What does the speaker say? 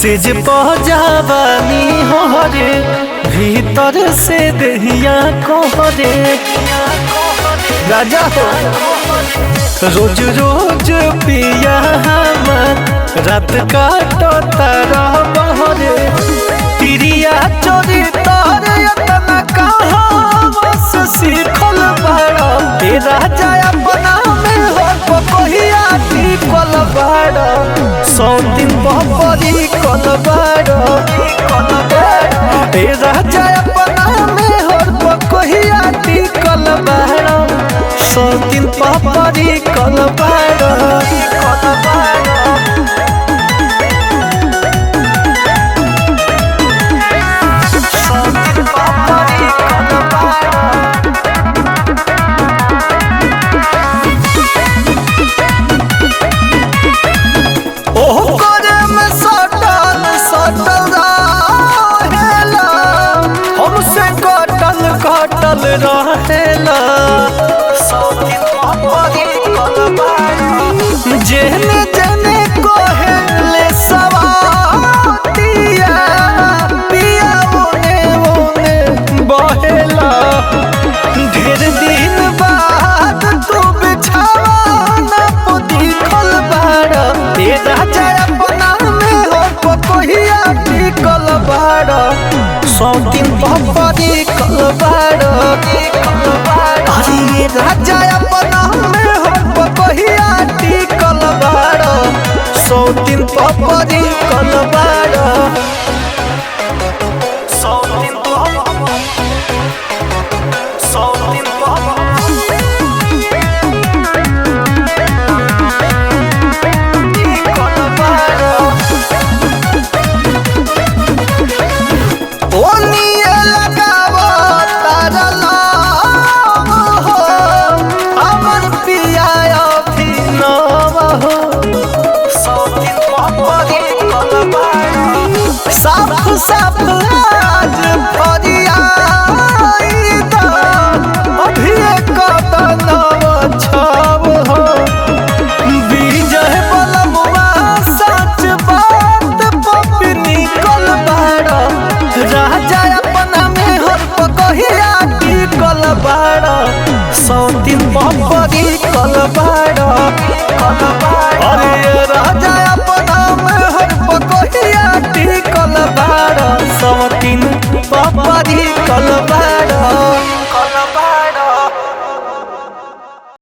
सेज पहुँचावानी हो रे भीतर से दहिया कोहरे राजा हो रोज रोज पिया हमर रात काटो तारा बहरे तिरिया चोरी तार यतना कहाँ बस सीखल बड़ा हे राजा अपना में हो कोहिया टिकल बड़ा 100 दिन बपरी कल बड़ा हे राजा अपना में हो कोहिया टिकल बड़ा 100 दिन बपरी कल बड़ा कटल रहेला जेने जेने कोहेले सवातिया पिया ओने ओने बहेला ढेर दिन बाद तू बिछाना पोती खल बाड़ा हे राजा अपना में हो कोहिया टिकल बाड़ा 100 दिन बपरी कल बाड़ा अरे ये राजा अपना में हो कोहिया टिकल बाड़ा 100 दिन बपरी कल बाड़ा 100 दिन साफ साफ आज फरियाई दा अभी कदम छाव हो विजय बलमुआ सच बात पपी निकल बाड़ा राजा अपना में हर कोहिया टिकल बाड़ा 100 दिन बपरी कल बाड़ा अरे राजा अपना में हर कोहिया टिकल बाड़ा 100 दिन बपरी कल बाड़ा।